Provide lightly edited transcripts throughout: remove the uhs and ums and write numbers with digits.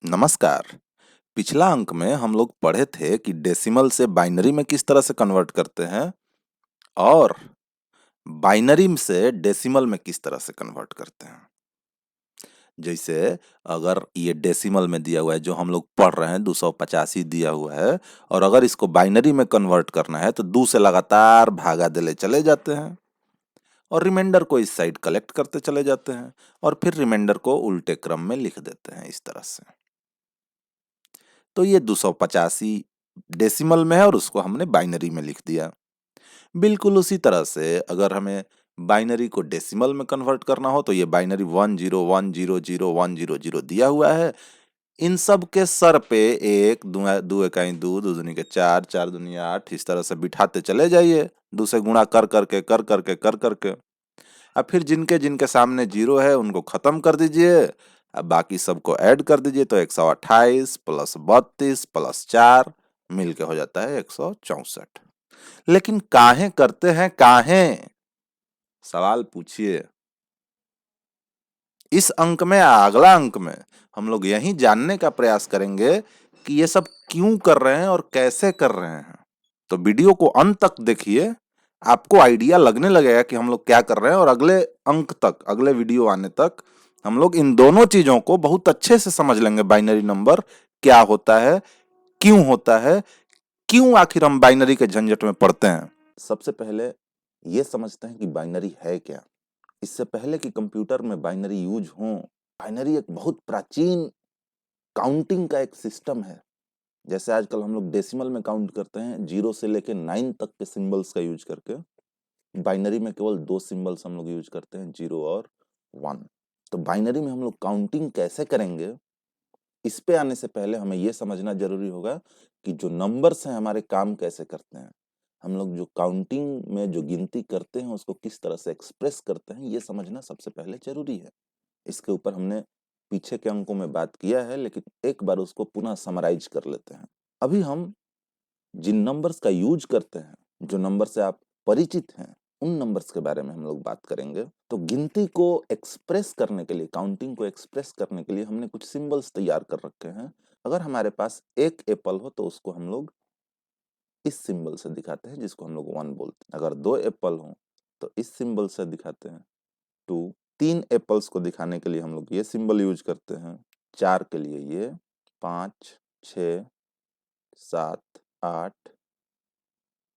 नमस्कार। पिछला अंक में हम लोग पढ़े थे कि डेसिमल से बाइनरी में किस तरह से कन्वर्ट करते हैं और बाइनरी से डेसिमल में किस तरह से कन्वर्ट करते हैं। जैसे अगर ये डेसिमल में दिया हुआ है जो हम लोग पढ़ रहे हैं 285 दिया हुआ है और अगर इसको बाइनरी में कन्वर्ट करना है तो 2 से लगातार भागा देले चले जाते हैं और रिमाइंडर को इस साइड कलेक्ट करते चले जाते हैं और फिर रिमाइंडर को उल्टे क्रम में लिख देते हैं इस तरह से। तो ये 285 डेसिमल में है और उसको हमने बाइनरी में लिख दिया। बिल्कुल उसी तरह से अगर हमें बाइनरी को डेसिमल में कन्वर्ट करना हो तो ये बाइनरी 10100100 दिया हुआ है। इन सब के सर पे एक दो इकाई दो, दो दूनी के चार, चार दूनी आठ, इस तरह से बिठाते चले जाइए। 2 से गुणा कर करके कर करके कर करके अब फिर जिनके जिनके सामने जीरो है उनको खत्म कर दीजिए। अब बाकी सबको ऐड कर दीजिए तो 128 प्लस 32 प्लस 4 मिलके हो जाता है 164। लेकिन काहे करते हैं काहे, सवाल पूछिए। इस अंक में अगला अंक में हम लोग यही जानने का प्रयास करेंगे कि ये सब क्यों कर रहे हैं और कैसे कर रहे हैं। तो वीडियो को अंत तक देखिए, आपको आइडिया लगने लगेगा कि हम लोग क्या कर रहे हैं और अगले अंक तक, अगले वीडियो आने तक हम लोग इन दोनों चीजों को बहुत अच्छे से समझ लेंगे। बाइनरी नंबर क्या होता है, क्यों होता है, क्यों आखिर हम बाइनरी के झंझट में पड़ते हैं। सबसे पहले ये समझते हैं कि बाइनरी है क्या। इससे पहले कि कंप्यूटर में बाइनरी यूज हो, बाइनरी एक बहुत प्राचीन काउंटिंग का एक सिस्टम है। जैसे आजकल हम लोग डेसिमल में काउंट करते हैं 0 से लेके 9 तक के सिंबल्स का यूज करके, बाइनरी में केवल 2 सिंबल्स हम लोग यूज करते हैं, 0 और 1। तो बाइनरी में हम लोग काउंटिंग कैसे करेंगे, इस पे आने से पहले हमें यह समझना जरूरी होगा कि जो नंबर्स हैं हमारे काम कैसे करते हैं। हम लोग जो काउंटिंग में जो गिनती करते हैं उसको किस तरह से एक्सप्रेस करते हैं, ये समझना सबसे पहले जरूरी है। इसके ऊपर हमने पीछे के अंकों में बात किया है, लेकिन एक बार उसको पुनः समराइज कर लेते हैं। अभी हम जिन नंबर्स का यूज करते हैं, जो नंबर से आप परिचित हैं, उन नंबर्स के बारे में हम लोग बात करेंगे। तो गिनती को एक्सप्रेस करने के लिए, काउंटिंग को एक्सप्रेस करने के लिए हमने कुछ सिंबल्स तैयार कर रखे हैं। अगर हमारे पास एक एप्पल हो तो उसको हम लोग इस सिंबल से दिखाते हैं, जिसको हम लोग 1 बोलते हैं। अगर 2 एप्पल हो तो इस सिंबल से दिखाते हैं 2। 3 एप्पल्स को दिखाने के लिए हम लोग ये सिंबल यूज करते हैं, 4 के लिए ये, 5, 6, 7, 8,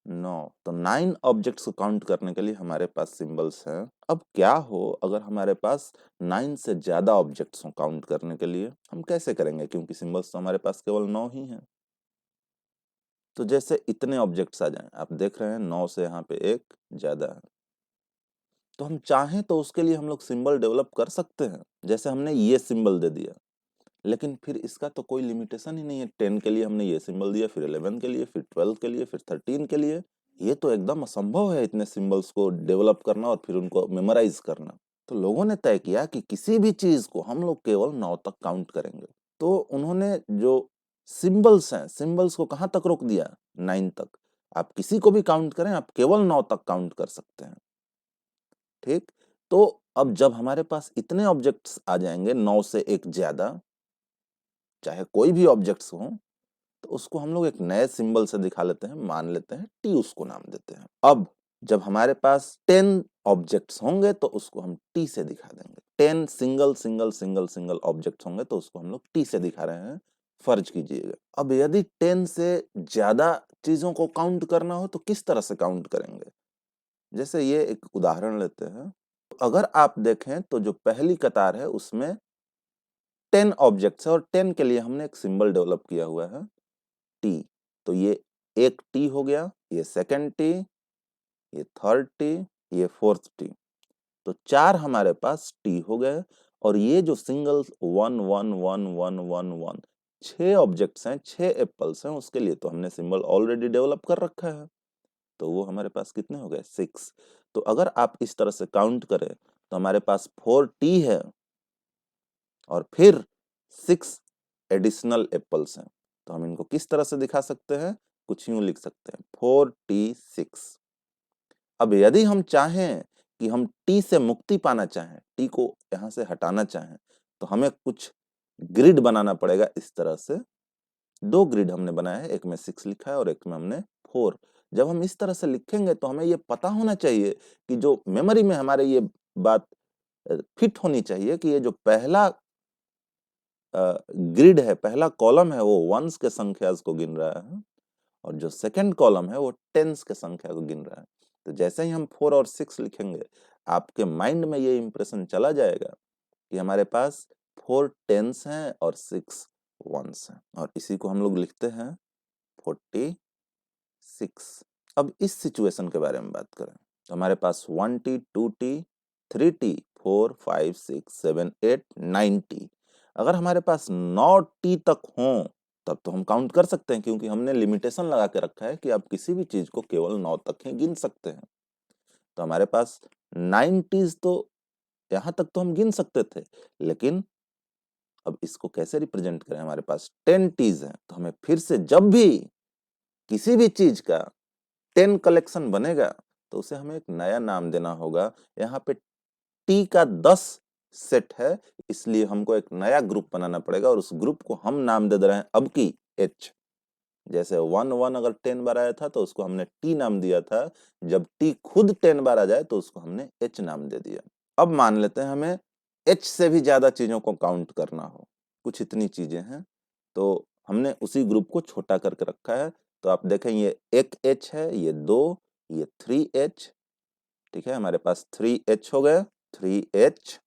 9। तो 9 ऑब्जेक्ट्स को काउंट करने के लिए हमारे पास सिंबल्स हैं। अब क्या हो अगर हमारे पास 9 से ज्यादा ऑब्जेक्ट्स हो काउंट करने के लिए, हम कैसे करेंगे, क्योंकि सिंबल्स तो हमारे पास केवल 9 ही हैं। तो जैसे इतने ऑब्जेक्ट्स आ जाएं, आप देख रहे हैं 9 से यहाँ पे एक ज्यादा है, तो हम चाहें तो उसके लिए हम लोग सिंबल डेवलप कर सकते हैं। जैसे हमने ये सिंबल दे दिया, लेकिन फिर इसका तो कोई लिमिटेशन ही नहीं है। 10 के लिए हमने ये सिंबल दिया, फिर 11 के लिए, फिर 12 के लिए, फिर 13 के लिए। ये तो एकदम असंभव है इतने सिंबल्स को डेवलप करना और फिर उनको मेमोराइज करना। तो लोगों ने तय किया कि किसी भी चीज को हम लोग केवल 9 तक काउंट करेंगे। तो उन्होंने जो सिंबल्स हैं, सिंबल्स को कहाँ तक रोक दिया, 9 तक। आप किसी को भी काउंट करें, आप केवल 9 तक काउंट कर सकते हैं। ठीक। तो अब जब हमारे पास इतने ऑब्जेक्ट्स आ जाएंगे 9 से एक ज्यादा, चाहे कोई भी ऑब्जेक्ट्स हो, तो उसको हम लोग एक नए सिंबल से दिखा लेते हैं, मान लेते हैं टी, उसको नाम देते हैं। अब जब हमारे पास 10 ऑब्जेक्ट्स होंगे तो उसको हम टी से दिखा देंगे। 10 single single single single objects होंगे तो उसको हम लोग टी से दिखा रहे हैं, फर्ज कीजिएगा। अब यदि 10 से ज्यादा चीजों को काउंट करना हो तो किस तरह से काउंट करेंगे। जैसे ये एक उदाहरण लेते हैं। अगर आप देखें तो जो पहली कतार है उसमें 10 ऑब्जेक्ट्स है और 10 के लिए हमने एक सिंबल डेवलप किया हुआ है, टी। तो ये एक टी हो गया, ये सेकंड टी, ये थर्ड टी, ये फोर्थ टी। तो 4 हमारे पास टी हो गए। और ये जो सिंगल 1 1 1 1 1 1 6 ऑब्जेक्ट्स हैं, 6 एप्पल्स हैं, उसके लिए तो हमने सिंबल ऑलरेडी डेवलप कर रखा है। तो वो हमारे पास कितने हो गए, 6। तो अगर आप इस तरह से काउंट करें तो हमारे पास 4 टी है और फिर 6 एडिशनल एप्पल्स हैं। तो हम इनको किस तरह से दिखा सकते हैं, कुछ यूं लिख सकते हैं, 4t6। अब यदि हम चाहें कि हम टी से मुक्ति पाना चाहें, टी को यहां से हटाना चाहें, तो हमें कुछ ग्रिड बनाना पड़ेगा इस तरह से। 2 ग्रिड हमने बनाया है, एक में 6 लिखा है और एक में हमने 4। जब हम इस तरह से लिखेंगे तो हमें ये पता होना चाहिए कि जो मेमोरी में हमारे ये बात फिट होनी चाहिए कि ये जो पहला ग्रिड है, पहला कॉलम है, वो वंस के संख्या को गिन रहा है और जो सेकंड कॉलम है वो टेंस के संख्या को गिन रहा है। तो जैसे ही हम 4 और 6 लिखेंगे, आपके माइंड में ये इंप्रेशन चला जाएगा कि हमारे पास 4 टेंस हैं और 6 वंस हैं, और इसी को हम लोग लिखते हैं 46। अब इस सिचुएशन के बारे में बात करें तो हमारे पास 1T, 2T, 3T, 4, 5, 6, 7, 8, 9T। अगर हमारे पास 9T तक हों तब तो हम काउंट कर सकते हैं, क्योंकि हमने लिमिटेशन लगा के रखा है कि आप किसी भी चीज को केवल 9 तक ही गिन सकते हैं। तो हमारे पास 9T's तो यहां तक तो हम गिन सकते थे, लेकिन अब इसको कैसे रिप्रेजेंट करें? हमारे पास 10T's हैं, तो हमें फिर से जब भी किसी भी चीज का 10 कलेक्शन बनेगा तो उसे हमें एक नया नाम देना होगा। यहाँ पे टी का 10 सेट है, इसलिए हमको एक नया ग्रुप बनाना पड़ेगा और उस ग्रुप को हम नाम दे रहे हैं अब की एच। जैसे 1 अगर 10 बार आया था तो उसको हमने टी नाम दिया था, जब टी खुद 10 बार आ जाए तो उसको हमने एच नाम दे दिया। अब मान लेते हैं हमें एच से भी ज्यादा चीजों को काउंट करना हो, कुछ इतनी चीजें हैं, तो हमने उसी ग्रुप को छोटा करके रखा है। तो आप देखें ये एक एच है, ये 2, ये 3H। ठीक है, हमारे पास 3H हो गए, 3H।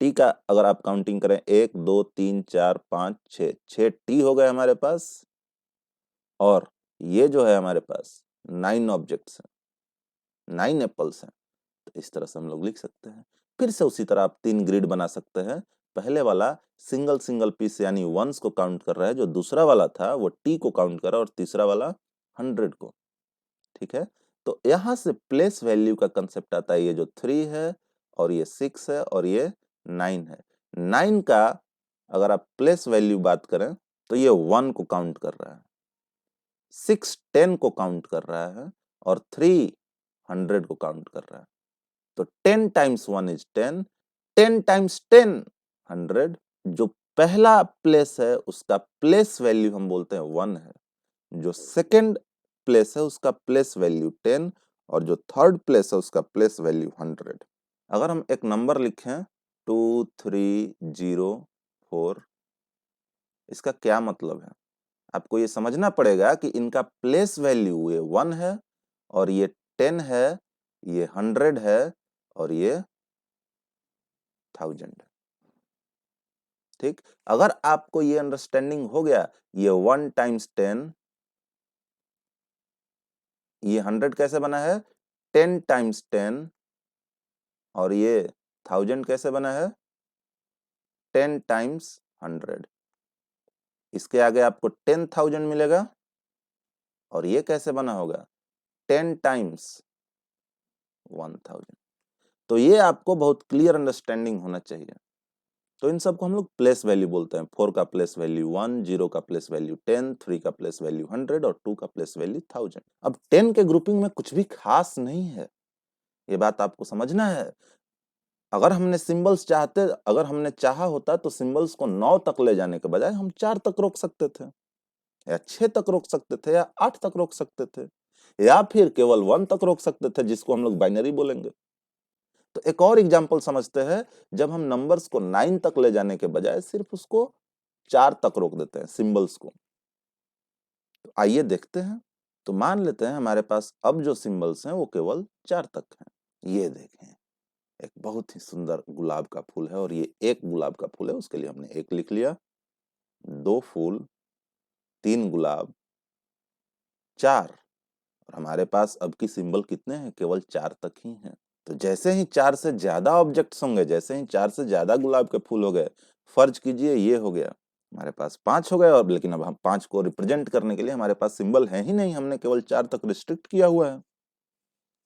टी का अगर आप काउंटिंग करें 1 2 3 4 5 6, 6 टी हो गए हमारे पास। और ये जो है हमारे पास 9 ऑब्जेक्ट्स हैं, 9 एप्पल्स हैं। तो इस तरह से हम लोग लिख सकते हैं। फिर से उसी तरह आप 3 ग्रिड बना सकते हैं। पहले वाला सिंगल सिंगल पीस यानी वंस को काउंट कर रहा है, जो दूसरा वाला था वो टी को काउंट कर रहा है, और तीसरा वाला 100 को। ठीक है, तो यहां से प्लेस वैल्यू का कंसेप्ट आता है। ये जो 3 है और ये 6 है और ये 9 है। 9 का अगर आप प्लेस वैल्यू बात करें तो ये 1 को काउंट कर रहा है, 6 10 को काउंट कर रहा है और 3 100 को काउंट कर रहा है। तो 10 टाइम्स 1 इज 10, 10 टाइम्स 10 100। जो पहला प्लेस है उसका प्लेस वैल्यू हम बोलते हैं 1 है, जो सेकंड प्लेस है उसका प्लेस वैल्यू 10 और जो थर्ड प्लेस है उसका प्लेस वैल्यू 100। अगर हम एक नंबर लिखें 2304, इसका क्या मतलब है? आपको ये समझना पड़ेगा कि इनका प्लेस वैल्यू ये 1 है और ये 10 है, ये 100 है और ये 1000 है। ठीक, अगर आपको ये अंडरस्टैंडिंग हो गया, ये 1 टाइम्स 10, ये 100 कैसे बना है 10 टाइम्स 10, और ये 1000 कैसे बना है 10 टाइम्स 100। इसके आगे आपको 10,000 मिलेगा, और ये कैसे बना होगा 10 टाइम्स 1000। तो ये आपको बहुत क्लियर अंडरस्टैंडिंग होना चाहिए। तो इन सबको हम लोग प्लेस वैल्यू बोलते हैं। 4 का प्लेस वैल्यू 1, 0 का प्लेस वैल्यू 10, 3 का प्लेस वैल्यू 100 और 2 का प्लेस वैल्यू 1000। अब 10 के ग्रुपिंग में कुछ भी खास नहीं है, ये बात आपको समझना है। अगर हमने चाहा होता तो सिंबल्स को 9 तक ले जाने के बजाय हम 4 तक रोक सकते थे, या 6 तक रोक सकते थे, या 8 तक रोक सकते थे, या फिर केवल 1 तक रोक सकते थे, जिसको हम लोग बाइनरी बोलेंगे। तो एक और एग्जांपल समझते हैं, जब हम नंबर्स को 9 तक ले जाने के बजाय सिर्फ उसको 4 तक रोक देते हैं सिंबल्स को। तो आइए देखते हैं। तो मान लेते हैं हमारे पास अब जो सिंबल्स हैं वो केवल 4 तक हैं। ये देखें, एक बहुत ही सुंदर गुलाब का फूल है, और ये एक गुलाब का फूल है, उसके लिए हमने एक लिख लिया। 2 फूल, 3 गुलाब, 4। और हमारे पास अब की सिंबल कितने हैं? केवल 4 तक ही हैं। तो जैसे ही 4 से ज्यादा ऑब्जेक्ट्स होंगे, जैसे ही 4 से ज्यादा गुलाब के फूल हो गए, फर्ज कीजिए ये हो गया, हमारे पास 5 हो गए। और लेकिन अब हम 5 को रिप्रेजेंट करने के लिए हमारे पास सिंबल है ही नहीं, हमने केवल 4 तक रिस्ट्रिक्ट किया हुआ है।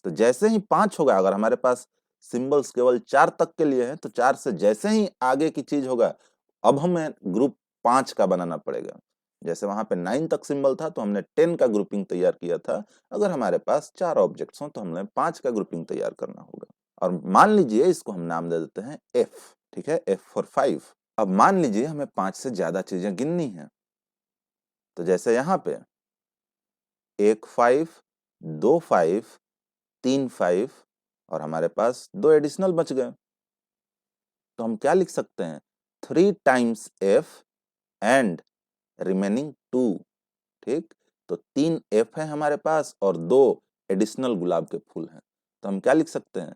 तो जैसे ही 5 होगा, अगर हमारे पास सिंबल्स केवल 4 तक के लिए हैं, तो 4 से जैसे ही आगे की चीज होगा, अब हमें ग्रुप 5 का बनाना पड़ेगा। जैसे वहां पे 9 तक सिंबल था तो हमने 10 का ग्रुपिंग तैयार किया था। अगर हमारे पास 4 ऑब्जेक्ट्स हों तो हमें 5 का ग्रुपिंग तैयार करना होगा। और मान लीजिए इसको हम नाम दे देते हैं F। ठीक है, F फॉर 5। अब मान लीजिए हमें 5 से ज्यादा चीजें गिननी है, तो जैसे यहां पे 1 5, 2 5, 3 5 और हमारे पास 2 एडिशनल बच गए। तो हम क्या लिख सकते हैं, 3 टाइम्स एफ एंड रिमेनिंग 2। ठीक, तो 3 एफ है हमारे पास और 2 एडिशनल गुलाब के फूल हैं। तो हम क्या लिख सकते हैं,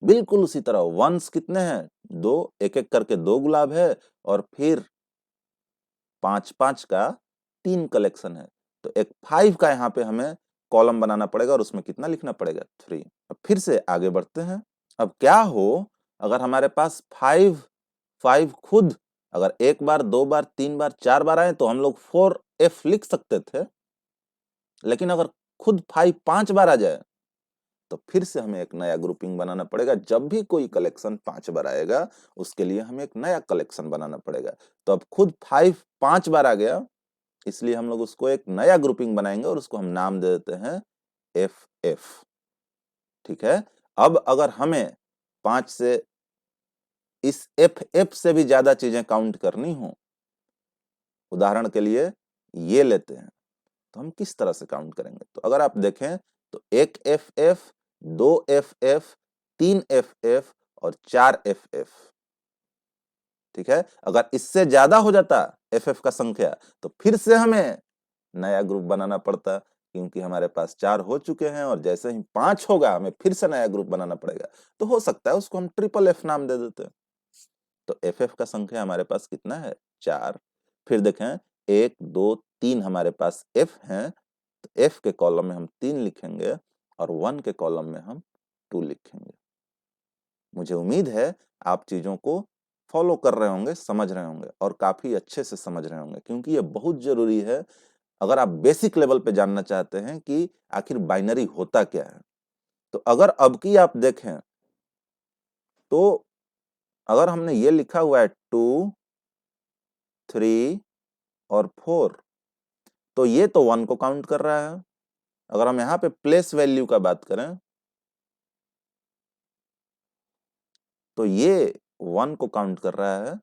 बिल्कुल उसी तरह वंस कितने हैं, 2, एक एक करके 2 गुलाब है और फिर 5 5 का 3 कलेक्शन है। तो एक 5 का यहाँ पे हमें कॉलम बनाना पड़ेगा और उसमें कितना लिखना पड़ेगा, 3। अब फिर से आगे बढ़ते हैं। अब क्या हो अगर हमारे पास 5 5 खुद अगर एक बार, दो बार, तीन बार, चार बार आए तो हम लोग 4F लिख सकते थे, लेकिन अगर खुद 5 5 बार आ जाए तो फिर से हमें एक नया ग्रुपिंग बनाना पड़ेगा। जब भी कोई कलेक्शन 5 बार आएगा उसके लिए हमें एक नया कलेक्शन बनाना पड़ेगा। तो अब खुद 5 5 बार आ गया, इसलिए हम लोग उसको एक नया ग्रुपिंग बनाएंगे और उसको हम नाम दे देते हैं एफ एफ। ठीक है, अब अगर हमें 5 से इस एफ एफ से भी ज्यादा चीजें काउंट करनी हो, उदाहरण के लिए ये लेते हैं, तो हम किस तरह से काउंट करेंगे। तो अगर आप देखें तो 1 F F, 2 F F, 3 F F और 4 एफ एफ। ठीक है, अगर इससे ज्यादा हो जाता एफ एफ का संख्या तो फिर से हमें नया ग्रुप बनाना पड़ता, क्योंकि हमारे पास 4 हो चुके हैं और जैसे ही 5 होगा हमें फिर से नया ग्रुप बनाना पड़ेगा। तो हो सकता है उसको हम ट्रिपल एफ नाम दे देते हैं। तो एफ एफ का संख्या हमारे पास कितना है, 4। फिर देखें 1 2 3 हमारे पास एफ हैं, तो एफ के कॉलम में हम 3 लिखेंगे और 1 के कॉलम में हम 2 लिखेंगे। मुझे उम्मीद है आप चीजों को फॉलो कर रहे होंगे, समझ रहे होंगे और काफी अच्छे से समझ रहे होंगे, क्योंकि ये बहुत जरूरी है अगर आप बेसिक लेवल पे जानना चाहते हैं कि आखिर बाइनरी होता क्या है। तो अगर अब की आप देखें तो अगर हमने ये लिखा हुआ है 2 3 और 4, तो ये तो 1 को काउंट कर रहा है। अगर हम यहाँ पे प्लेस वैल्यू का बात करें तो ये 1 को काउंट कर रहा है।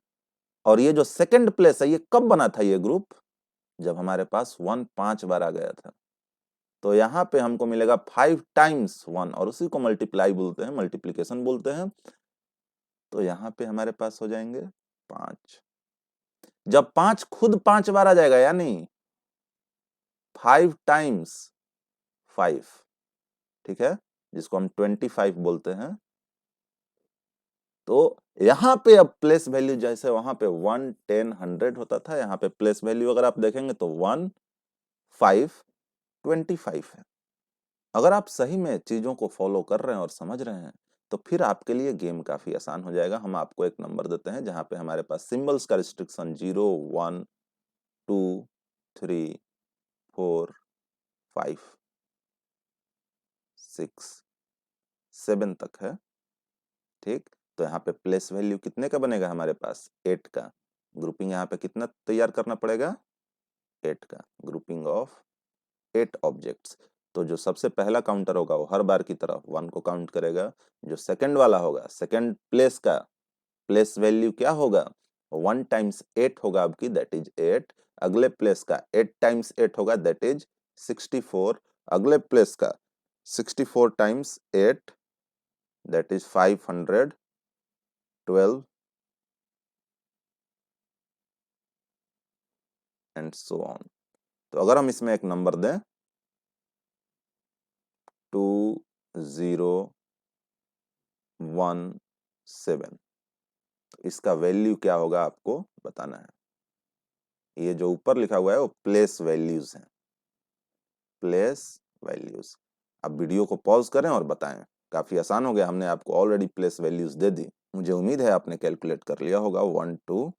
और ये जो सेकंड प्लेस है, ये कब बना था ये ग्रुप, जब हमारे पास 1 5 बार आ गया था। तो यहाँ पे हमको मिलेगा 5 टाइम्स 1 और उसी को मल्टीप्लाई बोलते हैं, मल्टीप्लीकेशन बोलते हैं। तो यहाँ पे हमारे पास हो जाएंगे 5। जब 5 खुद 5 बार आ जाएगा, यानी 5 टाइम्स 5, ठीक है, जिसको हम 25 बोलते हैं। तो यहाँ पे अब प्लेस वैल्यू जैसे वहां पे 1 10 100 होता था, यहाँ पे प्लेस वैल्यू अगर आप देखेंगे तो 1 5 25 है। अगर आप सही में चीजों को फॉलो कर रहे हैं और समझ रहे हैं तो फिर आपके लिए गेम काफी आसान हो जाएगा। हम आपको एक नंबर देते हैं जहां पे हमारे पास सिंबल्स का रिस्ट्रिक्शन 0 1 2 3 4 5 6 7 तक है। ठीक, तो यहाँ पे प्लेस वैल्यू कितने का बनेगा हमारे पास, 8 का। ग्रुपिंग यहाँ पे कितना तैयार करना पड़ेगा, 8 का। Grouping of 8 objects. तो जो सबसे पहला काउंटर होगा वो हर बार की तरह 1 को काउंट करेगा। जो सेकंड वाला होगा, सेकंड प्लेस का प्लेस वैल्यू क्या होगा, 1 टाइम्स 8 होगा आपकी, दैट इज 8। अगले प्लेस का 8 टाइम्स 8 होगा, दैट इज 64। अगले प्लेस का 64 times 8, that is 512 and so on. तो अगर हम इसमें एक नंबर दें 2017, इसका वैल्यू क्या होगा आपको बताना है। ये जो ऊपर लिखा हुआ है वो प्लेस वैल्यूज हैं, प्लेस वैल्यूज। अब वीडियो को पॉज करें और बताएं। काफी आसान हो गया, हमने आपको ऑलरेडी प्लेस वैल्यूज दे दी। मुझे उम्मीद है आपने कैलकुलेट कर लिया होगा, 1 2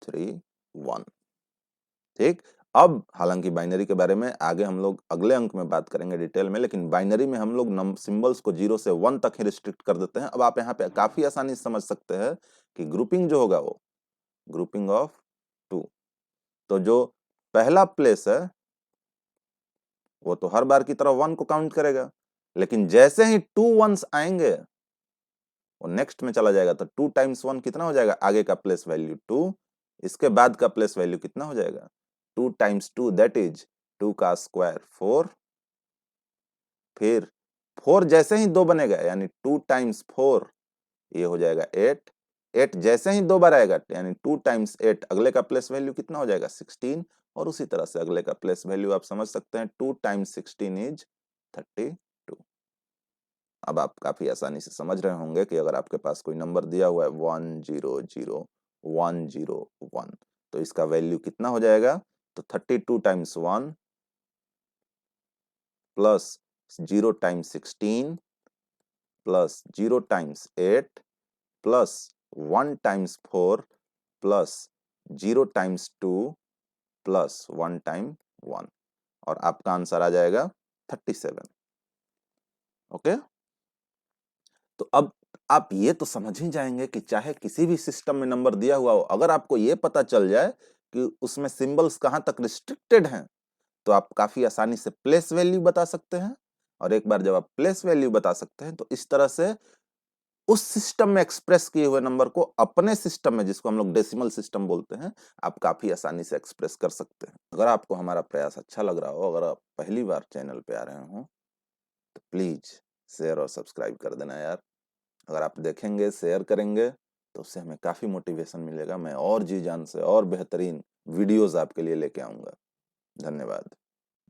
3 1। ठीक, अब हालांकि बाइनरी के बारे में आगे हम लोग अगले अंक में बात करेंगे डिटेल में, लेकिन बाइनरी में हम लोग सिंबल्स को 0 से 1 तक ही रिस्ट्रिक्ट कर देते हैं। अब आप यहाँ पे काफी आसानी से समझ सकते हैं कि ग्रुपिंग जो होगा वो ग्रुपिंग ऑफ 2। तो जो पहला प्लेस है वो तो हर बार की तरह 1 को काउंट करेगा, लेकिन जैसे ही 2 वंस आएंगे वो नेक्स्ट में चला जाएगा, तो 2 टाइम्स 1 कितना हो जाएगा, आगे का प्लेस वैल्यू 2, इसके बाद का प्लेस वैल्यू कितना हो जाएगा, 2 टाइम्स 2 दैट इज 2 का स्क्वायर 4, फिर 4 जैसे ही 2 बनेगा यानी 2 टाइम्स 4 ये हो जाएगा 8, 8 जैसे ही 2 बार आएगा यानी 2 टाइम्स 8 अगले का प्लेस वैल्यू कितना हो जाएगा 16, और उसी तरह से अगले का प्लेस वैल्यू आप समझ सकते हैं 2 टाइम्स 16 इज 32। अब आप काफी आसानी से समझ रहे होंगे कि अगर आपके पास कोई नंबर दिया हुआ है 100 101, तो इसका वैल्यू कितना हो जाएगा, तो 32 times 1 plus 0 times 16 plus 0 times 8 plus 1 times 4 plus 0 times 2 plus 1 time 1, और आपका आंसर आ जाएगा 37। ओके, तो अब आप ये तो समझ ही जाएंगे कि चाहे किसी भी सिस्टम में नंबर दिया हुआ हो, अगर आपको ये पता चल जाए कि उसमें सिंबल्स कहां तक रिस्ट्रिक्टेड हैं, तो आप काफी आसानी से प्लेस वैल्यू बता सकते हैं। और एक बार जब आप प्लेस वैल्यू बता सकते हैं, तो इस तरह से उस सिस्टम में एक्सप्रेस किए हुए नंबर को अपने सिस्टम में, जिसको हम लोग डेसिमल सिस्टम बोलते हैं, आप काफी आसानी से एक्सप्रेस कर सकते हैं। अगर आपको हमारा प्रयास अच्छा लग रहा हो, अगर आप पहली बार चैनल पे आ रहे हो, तो प्लीज शेयर और सब्सक्राइब कर देना यार। अगर आप देखेंगे, शेयर करेंगे, तो उससे हमें काफी मोटिवेशन मिलेगा। मैं और जी जान से और बेहतरीन वीडियोस आपके लिए लेके आऊंगा। धन्यवाद।